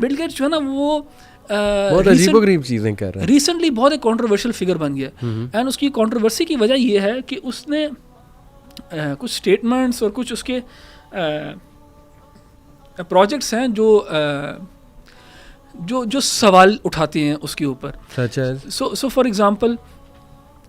Bill Gates جو ہے نا وہ بہت عجیب و غریب چیزیں کر رہا ہے. ریسنٹلی بہت ایک کنٹروورشل فگر بن گیا, اینڈ اس کی کنٹروورسی کی وجہ یہ ہے کہ اس نے کچھ اسٹیٹمنٹس اور کچھ اس کے پروجیکٹس ہیں جو سوال اٹھاتے ہیں اس کے اوپر. سو فار ایگزامپل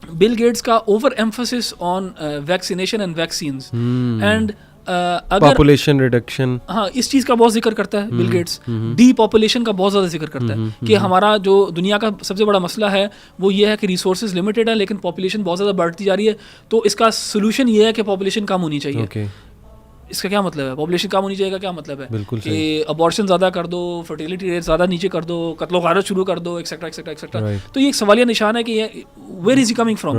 بل گیٹس کا over emphasis on vaccination and vaccines and population reduction, ہاں اس چیز کا بہت ذکر کرتا ہے بل گیٹس. ڈی پاپولیشن کا بہت زیادہ ذکر کرتا ہے کہ ہمارا جو دنیا کا سب سے بڑا مسئلہ ہے وہ یہ ہے کہ ریسورسز لمیٹیڈ ہے لیکن پاپولیشن بہت زیادہ بڑھتی جا رہی ہے, تو اس کا سولوشن یہ ہے کہ پاپولیشن کم ہونی چاہیے. اس کا کیا مطلب ہے؟ پاپولیشن کم ہونی چاہیے کا کیا مطلب ہے کہ ابارشن زیادہ کر دو, فرٹیلیٹی ریٹ زیادہ نیچے کر دو, قتل و غارت شروع کر دو, ایکسیٹرا ایکسیٹرا ایکسیٹرا. تو یہ ایک سوالیہ نشان ہے کہ where is he coming from.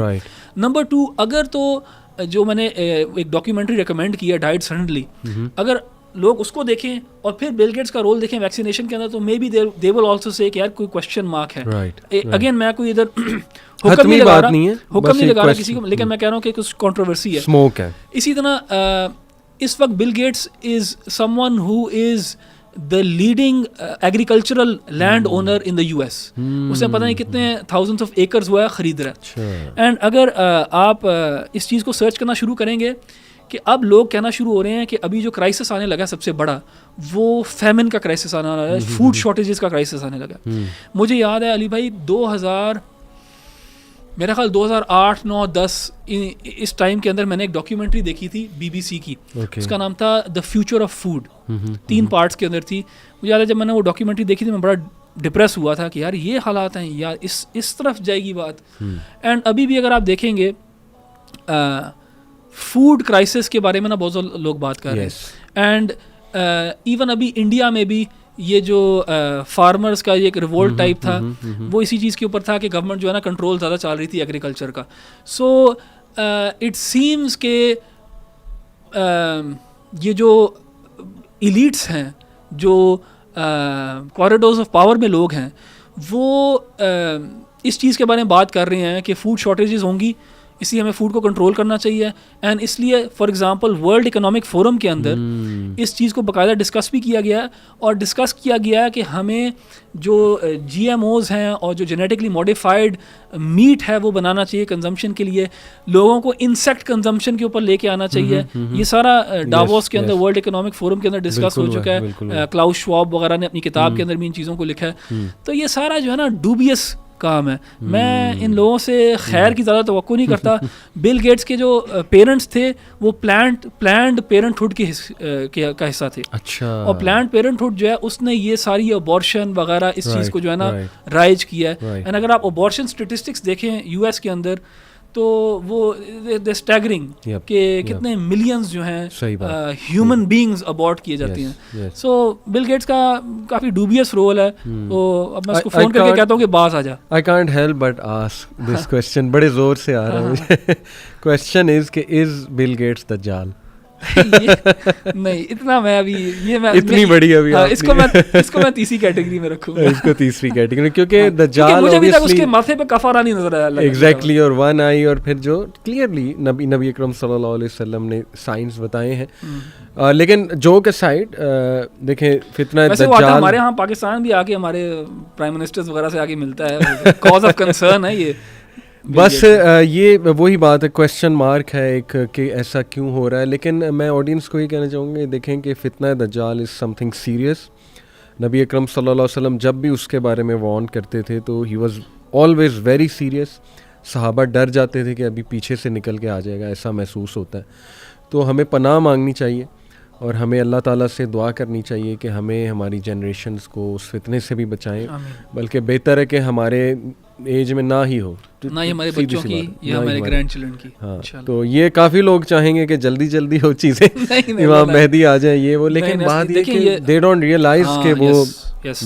Number 2, اگر تو جو میں نے ایک ڈاکیومنٹری ریکمینڈ کی ہے ڈائٹ سڈنلی, اگر لوگ اس کو دیکھیں اور پھر بل گیٹس کا رول دیکھیں ویکسینیشن کے اندر, تو may be they will also say کہ یار کوئی کوشچن مارک ہے. اگین میں کوئی ادھر حکم نہیں لگا رہا کسی کو, لیکن میں کہہ رہا ہوں کہ کچھ کنٹروورسی ہے. اسی طرح اس وقت Bill Gates is someone who is the leading agricultural land owner in the U S. اسے پتہ نہیں کتنے تھاؤزنڈس آف ایکرز ہوا ہے خرید رہا ہے. اینڈ اگر آپ اس چیز کو سرچ کرنا شروع کریں گے کہ اب لوگ کہنا شروع ہو رہے ہیں کہ ابھی جو کرائسس آنے لگا سب سے بڑا وہ فیمن کا کرائسس آنے لگا ہے, فوڈ شارٹیجز کا کرائسس آنے لگا. مجھے یاد ہے علی بھائی 2000 خیال 2008 9 10 اس ٹائم کے اندر میں نے ایک ڈاکیومنٹری دیکھی تھی BBC کی, اس کا نام تھا the future of food. 3 parts کے اندر تھی. مجھے یاد ہے جب میں نے وہ ڈاکیومنٹری دیکھی تھی میں بڑا ڈپریس ہوا تھا کہ یار یہ حالات ہیں, یا اس طرف جائے گی بات. اینڈ ابھی بھی اگر آپ دیکھیں گے فوڈ کرائسس کے بارے میں نا بہت زیادہ لوگ بات کر رہے ہیں. اینڈ ایون ابھی انڈیا میں بھی یہ جو فارمرز کا یہ ایک ریوولٹ ٹائپ تھا وہ اسی چیز کے اوپر تھا کہ گورنمنٹ جو ہے نا کنٹرول زیادہ چل رہی تھی ایگریکلچر کا. سو اٹ سیمز کہ یہ جو ایلیٹس ہیں, جو کوریڈورز آف پاور میں لوگ ہیں, وہ اس چیز کے بارے میں بات کر رہے ہیں کہ فوڈ شارٹیجز ہوں گی, اس لیے ہمیں فوڈ کو کنٹرول کرنا چاہیے. اینڈ اس لیے for example world economic forum کے اندر اس چیز کو باقاعدہ ڈسکس بھی کیا گیا ہے, اور ڈسکس کیا گیا ہے کہ ہمیں جو GMOs ہیں اور جو جینیٹکلی ماڈیفائڈ میٹ ہے وہ بنانا چاہیے کنزمپشن کے لیے, لوگوں کو انسیکٹ کنزمپشن کے اوپر لے کے آنا چاہیے. یہ سارا ڈاووس کے اندر ورلڈ اکنامک فورم کے اندر ڈسکس ہو چکا ہے. کلاؤس شواب وغیرہ نے اپنی کتاب کے اندر بھی ان چیزوں کو لکھا ہے. تو یہ سارا جو ہے نا ڈوبیس کام ہے. میں ان لوگوں سے خیر کی زیادہ توقع نہیں کرتا. بل گیٹس کے جو پیرنٹس تھے وہ پلانڈ پیرنٹ ہوڈ کا حصہ تھے. اور پلانڈ پیرنٹ ہوڈ جو ہے اس نے یہ ساری ابارشن وغیرہ اس چیز کو جو ہے نا رائج کیا ہے. اینڈ اگر آپ ابارشن اسٹیٹسٹکس دیکھیں US کے اندر تو وہ اسٹیگرنگ کہ کتنے ملینز جو ہیں ہیومن بینگز ابارٹ کیے جاتے ہیں. سو بل گیٹس کا کافی ڈوبیس رول ہے. تو اب میں اس کو فون کر کے کہتا ہوں کہ باز آ جا. I can't help but ask this question, بڑے زور سے آ رہا ہے. Question is کہ is Bill Gates دجال؟ نہیں اتنا میں ابھی یہ میں اتنی بڑی ابھی اس کو میں تیسری کیٹیگری میں رکھوں گا. اس کو تیسری کیٹیگری کیونکہ دجال مجھے ابھی تک اس کے ماتھے پہ کفارہ نہیں نظر آیا. ایگزیکٹلی, اور ون آئی, اور پھر جو کلیئرلی نبی اکرم صلی اللہ علیہ وسلم نے سائنس بتائے ہیں. لیکن جوک اسائڈ دیکھیں فتنہ دجال ہمارے ہاں پاکستان بھی آ کے ہمارے پرائم منسٹرز وغیرہ سے آ کے ملتا ہے. کاز آف کنسرن ہے یہ. بس یہ وہی بات ہے, کویسچن مارک ہے ایک کہ ایسا کیوں ہو رہا ہے. لیکن میں آڈینس کو یہ کہنا چاہوں گا, دیکھیں کہ فتنہ دجال از سم تھنگ سیریس. نبی اکرم صلی اللہ علیہ وسلم جب بھی اس کے بارے میں وارن کرتے تھے تو he was always very serious. صحابہ ڈر جاتے تھے کہ ابھی پیچھے سے نکل کے آ جائے گا, ایسا محسوس ہوتا ہے. تو ہمیں پناہ مانگنی چاہیے اور ہمیں اللہ تعالیٰ سے دعا کرنی چاہیے کہ ہمیں ہماری جنریشنز کو اس فتنے سے بھی بچائیں. بلکہ بہتر ہے کہ ہمارے ایج میں نہ ہی ہو, نہ ہی ہمارے بچوں کی یا ہمارے گرینڈ چلڈرن کی. ہاں تو یہ کافی لوگ چاہیں گے کہ جلدی ہو چیزیں, امام مہدی آ جائیں یہ وہ, لیکن بات یہ کہ دے ڈونٹ ریئلائز کہ وہ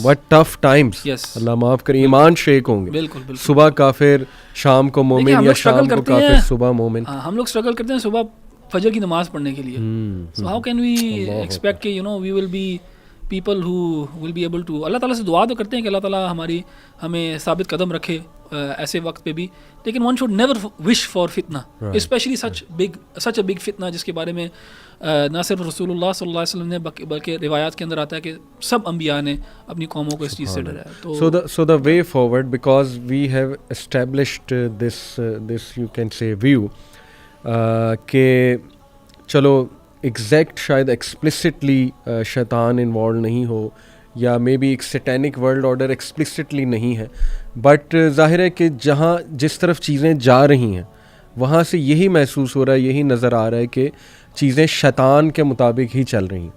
what tough times, اللہ معاف کرے, ایمان شیک ہوں گے. صبح کافر, شام کو مومن, یا شام کو کافر, صبح مومن. ہم لوگ اسٹرگل کرتے ہیں صبح فجر کی نماز پڑھنے کے لیے. So how can we expect کہ we will be people who will be able to, اللہ تعالیٰ سے دعا تو کرتے ہیں کہ اللہ تعالیٰ ہمیں ثابت قدم رکھے ایسے وقت پہ بھی, لیکن one should never wish for فتنہ, اسپیشلی سچ اے بگ فتنہ جس کے بارے میں نہ صرف رسول اللہ صلی اللہ علیہ وسلم نے بلکہ روایات کے اندر آتا ہے کہ سب انبیاء نے اپنی قوموں کو اس چیز سے ڈرایا. So the way forward, because we have established this you can say view کہ چلو ایگزیکٹ شاید ایکسپلسٹلی شیطان انوالو نہیں ہو, یا مے بی ایک سیٹینک ورلڈ آرڈر ایکسپلسٹلی نہیں ہے, بٹ ظاہر ہے کہ جہاں جس طرف چیزیں جا رہی ہیں وہاں سے یہی محسوس ہو رہا ہے, یہی نظر آ رہا ہے کہ چیزیں شیطان کے مطابق ہی چل رہی ہیں.